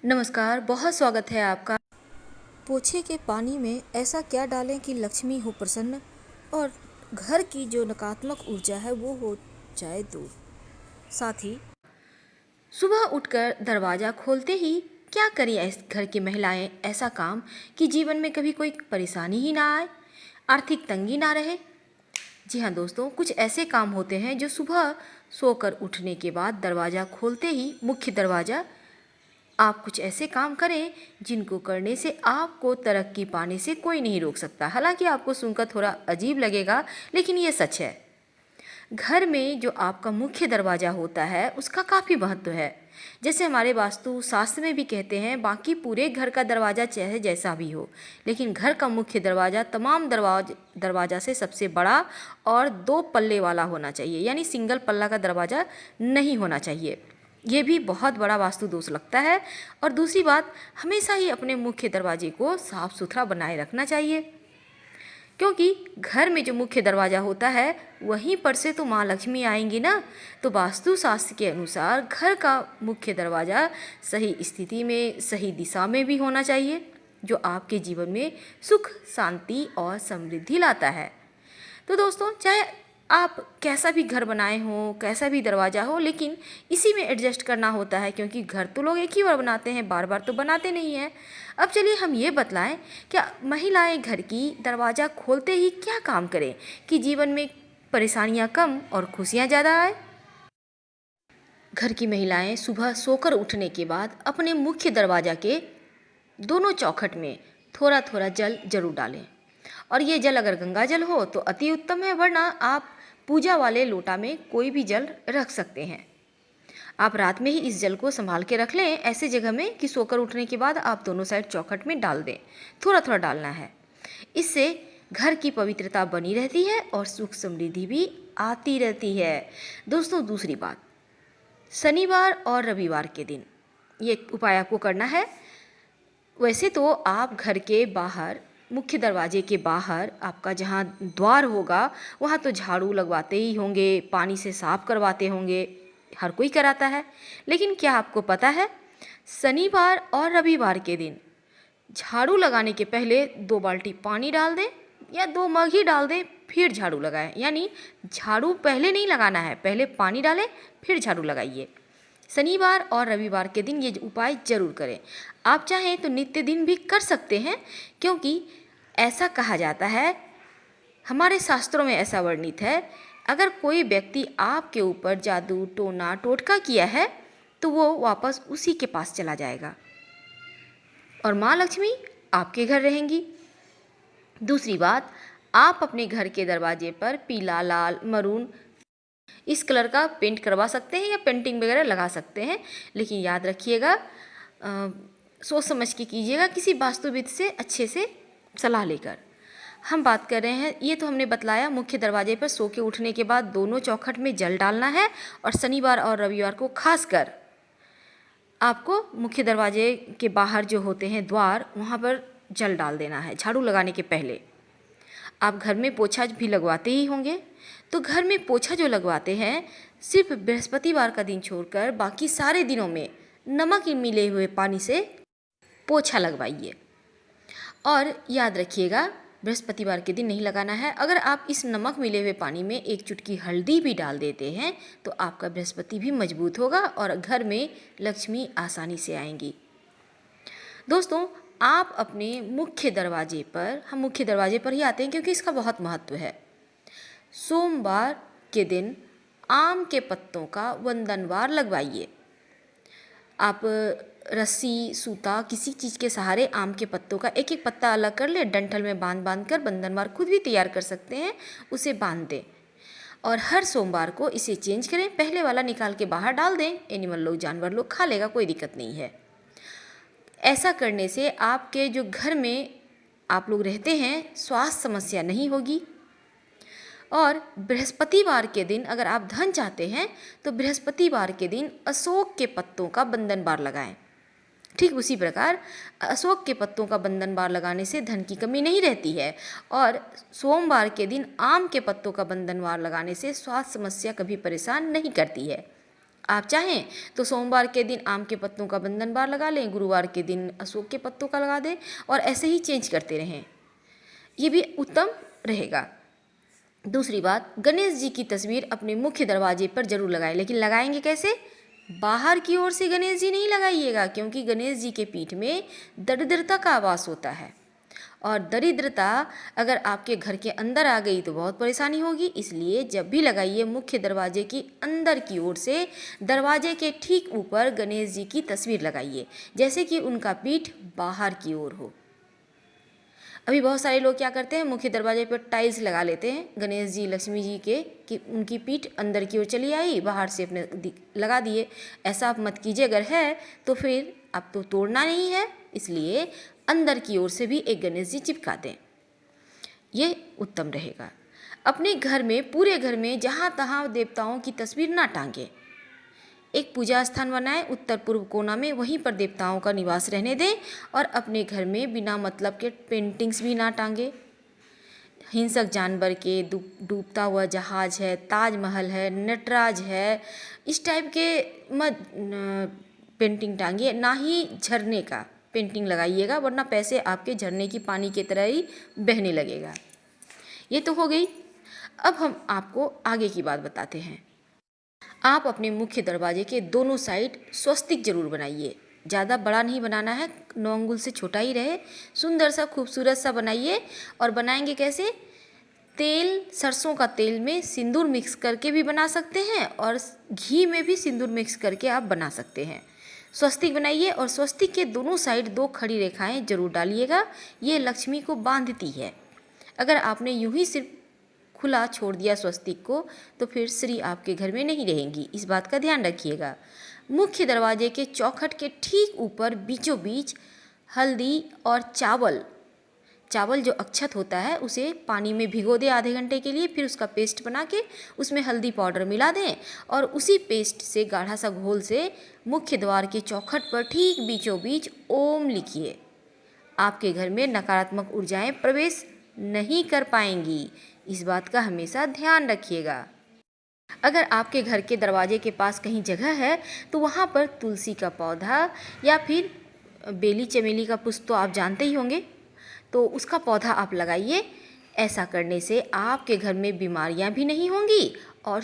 नमस्कार, बहुत स्वागत है आपका। पोछे के पानी में ऐसा क्या डालें कि लक्ष्मी हो प्रसन्न और घर की जो नकारात्मक ऊर्जा है वो हो जाए दूर। साथ ही सुबह उठकर दरवाज़ा खोलते ही क्या करें घर की महिलाएं ऐसा काम कि जीवन में कभी कोई परेशानी ही ना आए, आर्थिक तंगी ना रहे। जी हाँ दोस्तों, कुछ ऐसे काम होते हैं जो सुबह सोकर उठने के बाद दरवाज़ा खोलते ही मुख्य दरवाज़ा आप कुछ ऐसे काम करें जिनको करने से आपको तरक्की पाने से कोई नहीं रोक सकता। हालांकि आपको सुनकर थोड़ा अजीब लगेगा, लेकिन ये सच है। घर में जो आपका मुख्य दरवाज़ा होता है उसका काफ़ी महत्व है। जैसे हमारे वास्तु शास्त्र में भी कहते हैं, बाकी पूरे घर का दरवाज़ा चाहे जैसा भी हो, लेकिन घर का मुख्य दरवाज़ा तमाम दरवाज़ा से सबसे बड़ा और 2 पल्ले वाला होना चाहिए, यानी सिंगल पल्ला का दरवाज़ा नहीं होना चाहिए। ये भी बहुत बड़ा वास्तु दोष लगता है। और दूसरी बात, हमेशा ही अपने मुख्य दरवाजे को साफ सुथरा बनाए रखना चाहिए, क्योंकि घर में जो मुख्य दरवाज़ा होता है वहीं पर से तो माँ लक्ष्मी आएंगी ना। तो वास्तु शास्त्र के अनुसार घर का मुख्य दरवाज़ा सही स्थिति में, सही दिशा में भी होना चाहिए, जो आपके जीवन में सुख, शांति और समृद्धि लाता है। तो दोस्तों, चाहे आप कैसा भी घर बनाए हो, कैसा भी दरवाज़ा हो, लेकिन इसी में एडजस्ट करना होता है, क्योंकि घर तो लोग एक ही बार बनाते हैं, बार बार तो बनाते नहीं हैं। अब चलिए हम ये बतलाएं, क्या महिलाएं घर की दरवाज़ा खोलते ही क्या काम करें कि जीवन में परेशानियां कम और खुशियां ज़्यादा आए। घर की महिलाएं सुबह सोकर उठने के बाद अपने मुख्य दरवाज़ा के दोनों चौखट में थोड़ा थोड़ा जल जरूर डालें। और ये जल अगर गंगा जल हो तो अति उत्तम है, वरना आप पूजा वाले लोटा में कोई भी जल रख सकते हैं। आप रात में ही इस जल को संभाल के रख लें ऐसे जगह में कि सोकर उठने के बाद आप दोनों साइड चौखट में डाल दें। थोड़ा थोड़ा डालना है। इससे घर की पवित्रता बनी रहती है और सुख समृद्धि भी आती रहती है। दोस्तों, दूसरी बात, शनिवार और रविवार के दिन ये उपाय आपको करना है। वैसे तो आप घर के बाहर, मुख्य दरवाजे के बाहर आपका जहाँ द्वार होगा वहाँ तो झाड़ू लगवाते ही होंगे, पानी से साफ करवाते होंगे, हर कोई कराता है। लेकिन क्या आपको पता है, शनिवार और रविवार के दिन झाड़ू लगाने के पहले 2 बाल्टी पानी डाल दें या 2 मग ही डाल दें, फिर झाड़ू लगाएं। यानी झाड़ू पहले नहीं लगाना है, पहले पानी डालें फिर झाड़ू लगाइए। शनिवार और रविवार के दिन ये उपाय जरूर करें। आप चाहें तो नित्य दिन भी कर सकते हैं, क्योंकि ऐसा कहा जाता है, हमारे शास्त्रों में ऐसा वर्णित है, अगर कोई व्यक्ति आपके ऊपर जादू, टोना, टोटका किया है तो वो वापस उसी के पास चला जाएगा और माँ लक्ष्मी आपके घर रहेंगी। दूसरी बात, आप अपने घर के दरवाजे पर पीला, लाल, मरून इस कलर का पेंट करवा सकते हैं या पेंटिंग वगैरह लगा सकते हैं, लेकिन याद रखिएगा, सोच समझ के कीजिएगा, किसी वास्तुविद से अच्छे से सलाह लेकर। हम बात कर रहे हैं, ये तो हमने बतलाया, मुख्य दरवाजे पर सो के उठने के बाद दोनों चौखट में जल डालना है और शनिवार और रविवार को खासकर आपको मुख्य दरवाजे के बाहर जो होते हैं द्वार, वहाँ पर जल डाल देना है झाड़ू लगाने के पहले। आप घर में पोछा भी लगवाते ही होंगे, तो घर में पोछा जो लगवाते हैं सिर्फ बृहस्पतिवार का दिन छोड़कर बाकी सारे दिनों में नमक मिले हुए पानी से पोछा लगवाइए। और याद रखिएगा, बृहस्पतिवार के दिन नहीं लगाना है। अगर आप इस नमक मिले हुए पानी में 1 चुटकी हल्दी भी डाल देते हैं तो आपका बृहस्पति भी मजबूत होगा और घर में लक्ष्मी आसानी से आएंगी। दोस्तों, आप अपने मुख्य दरवाजे पर, हम मुख्य दरवाजे पर ही आते हैं क्योंकि इसका बहुत महत्व है, सोमवार के दिन आम के पत्तों का वंदनवार लगवाइए। आप रस्सी, सूता, किसी चीज़ के सहारे आम के पत्तों का एक एक पत्ता अलग कर ले, डंठल में बांध बांध कर बंधनवार खुद भी तैयार कर सकते हैं, उसे बांध दें और हर सोमवार को इसे चेंज करें। पहले वाला निकाल के बाहर डाल दें, एनिमल लोग, जानवर लोग खा लेगा, कोई दिक्कत नहीं है। ऐसा करने से आपके जो घर में आप लोग रहते हैं स्वास्थ्य समस्या नहीं होगी। और बृहस्पतिवार के दिन अगर आप धन चाहते हैं तो बृहस्पतिवार के दिन अशोक के पत्तों का बंधन बार लगाएं। ठीक उसी प्रकार अशोक के पत्तों का बंधन बार लगाने से धन की कमी नहीं रहती है और सोमवार के दिन आम के पत्तों का बंधन बार लगाने से स्वास्थ्य समस्या कभी परेशान नहीं करती है। आप चाहें तो सोमवार के दिन आम के पत्तों का बंधन बार लगा लें, गुरुवार के दिन अशोक के पत्तों का लगा दें और ऐसे ही चेंज करते रहें, ये भी उत्तम रहेगा। दूसरी बात, गणेश जी की तस्वीर अपने मुख्य दरवाजे पर जरूर लगाएं, लेकिन लगाएंगे कैसे? बाहर की ओर से गणेश जी नहीं लगाइएगा, क्योंकि गणेश जी के पीठ में दरिद्रता का वास होता है और दरिद्रता अगर आपके घर के अंदर आ गई तो बहुत परेशानी होगी। इसलिए जब भी लगाइए मुख्य दरवाजे की अंदर की ओर से दरवाजे के ठीक ऊपर गणेश जी की तस्वीर लगाइए, जैसे कि उनका पीठ बाहर की ओर हो। अभी बहुत सारे लोग क्या करते हैं, मुख्य दरवाजे पर टाइल्स लगा लेते हैं गणेश जी लक्ष्मी जी के, कि उनकी पीठ अंदर की ओर चली आई, बाहर से अपने लगा दिए। ऐसा आप मत कीजिए, अगर है तो फिर आप तो तोड़ना नहीं है, इसलिए अंदर की ओर से भी एक गणेश जी चिपका दें, ये उत्तम रहेगा। अपने घर में, पूरे घर में जहाँ तहाँ देवताओं की तस्वीर ना टांगें। एक पूजा स्थान बनाएं उत्तर पूर्व कोना में, वहीं पर देवताओं का निवास रहने दें और अपने घर में बिना मतलब के पेंटिंग्स भी ना टांगें। हिंसक जानवर के, डूबता हुआ जहाज है, ताजमहल है, नटराज है, इस टाइप के मत पेंटिंग टांगिए, ना ही झरने का पेंटिंग लगाइएगा, वरना पैसे आपके झरने की पानी की तरह ही बहने लगेगा। ये तो हो गई। अब हम आपको आगे की बात बताते हैं। आप अपने मुख्य दरवाजे के दोनों साइड स्वस्तिक जरूर बनाइए, ज़्यादा बड़ा नहीं बनाना है, 9 अंगुल से छोटा ही रहे, सुंदर सा खूबसूरत सा बनाइए। और बनाएंगे कैसे? तेल, सरसों का तेल में सिंदूर मिक्स करके भी बना सकते हैं और घी में भी सिंदूर मिक्स करके आप बना सकते हैं। स्वस्तिक बनाइए और स्वस्तिक के दोनों साइड 2 खड़ी रेखाएं जरूर डालिएगा, ये लक्ष्मी को बांधती है। अगर आपने यूं ही सिर्फ खुला छोड़ दिया स्वस्तिक को तो फिर श्री आपके घर में नहीं रहेंगी, इस बात का ध्यान रखिएगा। मुख्य दरवाजे के चौखट के ठीक ऊपर बीचों बीच हल्दी और चावल जो अक्षत होता है उसे पानी में भिगो दें आधे घंटे के लिए, फिर उसका पेस्ट बना के उसमें हल्दी पाउडर मिला दें और उसी पेस्ट से गाढ़ा सा घोल से मुख्य द्वार के चौखट पर ठीक बीचों बीच ओम लिखिए। आपके घर में नकारात्मक ऊर्जाएं प्रवेश नहीं कर पाएंगी, इस बात का हमेशा ध्यान रखिएगा। अगर आपके घर के दरवाजे के पास कहीं जगह है तो वहाँ पर तुलसी का पौधा या फिर बेली चमेली का पुष्प तो आप जानते ही होंगे, तो उसका पौधा आप लगाइए। ऐसा करने से आपके घर में बीमारियाँ भी नहीं होंगी और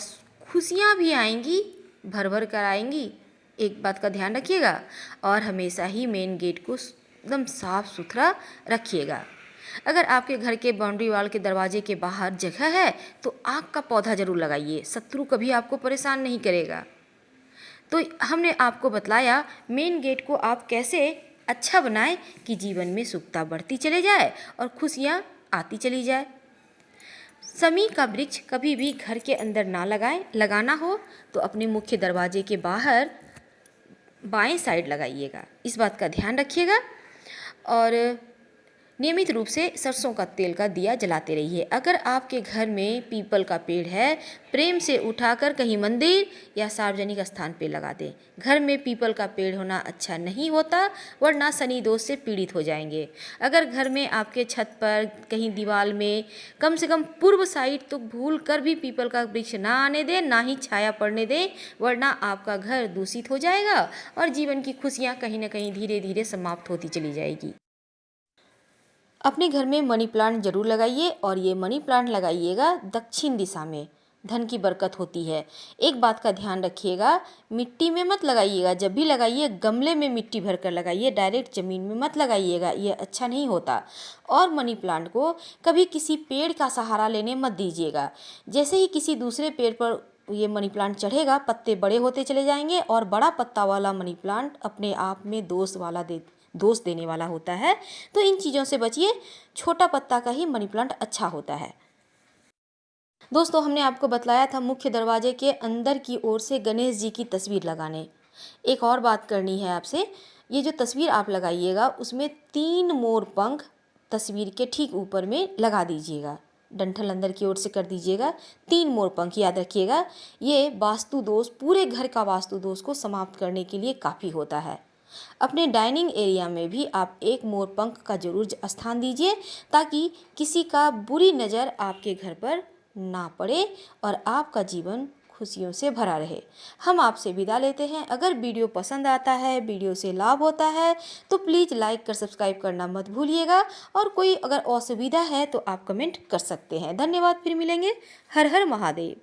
खुशियाँ भी आएंगी, भर भर कर आएंगी। एक बात का ध्यान रखिएगा और हमेशा ही मेन गेट को एकदम साफ सुथरा रखिएगा। अगर आपके घर के बाउंड्री वाल के दरवाजे के बाहर जगह है तो आग का पौधा जरूर लगाइए, शत्रु कभी आपको परेशान नहीं करेगा। तो हमने आपको बतलाया मेन गेट को आप कैसे अच्छा बनाएं कि जीवन में सुखता बढ़ती चले जाए और खुशियाँ आती चली जाए। समी का वृक्ष कभी भी घर के अंदर ना लगाएं, लगाना हो तो अपने मुख्य दरवाजे के बाहर बाएं साइड लगाइएगा, इस बात का ध्यान रखिएगा। और नियमित रूप से सरसों का तेल का दिया जलाते रहिए। अगर आपके घर में पीपल का पेड़ है, प्रेम से उठाकर कहीं मंदिर या सार्वजनिक स्थान पे लगा दें। घर में पीपल का पेड़ होना अच्छा नहीं होता, वरना शनि दोष से पीड़ित हो जाएंगे। अगर घर में आपके छत पर कहीं दीवार में कम से कम पूर्व साइड तो भूल कर भी पीपल का वृक्ष ना आने दें, ना ही छाया पड़ने दें, वरना आपका घर दूषित हो जाएगा और जीवन की खुशियाँ कहीं ना कहीं धीरे धीरे समाप्त होती चली जाएगी। अपने घर में मनी प्लांट जरूर लगाइए और ये मनी प्लांट लगाइएगा दक्षिण दिशा में, धन की बरकत होती है। एक बात का ध्यान रखिएगा, मिट्टी में मत लगाइएगा, जब भी लगाइए गमले में मिट्टी भरकर लगाइए, डायरेक्ट ज़मीन में मत लगाइएगा, ये अच्छा नहीं होता। और मनी प्लांट को कभी किसी पेड़ का सहारा लेने मत दीजिएगा। जैसे ही किसी दूसरे पेड़ पर ये मनी प्लांट चढ़ेगा, पत्ते बड़े होते चले जाएंगे और बड़ा पत्ता वाला मनी प्लांट अपने आप में दोष देने वाला होता है। तो इन चीज़ों से बचिए, छोटा पत्ता का ही मनी प्लांट अच्छा होता है। दोस्तों, हमने आपको बतलाया था मुख्य दरवाजे के अंदर की ओर से गणेश जी की तस्वीर लगाने। एक और बात करनी है आपसे, ये जो तस्वीर आप लगाइएगा उसमें 3 मोर पंख तस्वीर के ठीक ऊपर में लगा दीजिएगा, डंठल अंदर की ओर से कर दीजिएगा। 3 मोर पंख याद रखिएगा, ये वास्तु दोष, पूरे घर का वास्तु दोष को समाप्त करने के लिए काफ़ी होता है। अपने डाइनिंग एरिया में भी आप 1 मोर पंख का जरूर स्थान दीजिए, ताकि किसी का बुरी नज़र आपके घर पर ना पड़े और आपका जीवन खुशियों से भरा रहे। हम आपसे विदा लेते हैं। अगर वीडियो पसंद आता है, वीडियो से लाभ होता है तो प्लीज़ लाइक कर सब्सक्राइब करना मत भूलिएगा, और कोई अगर असुविधा है तो आप कमेंट कर सकते हैं। धन्यवाद, फिर मिलेंगे। हर हर महादेव।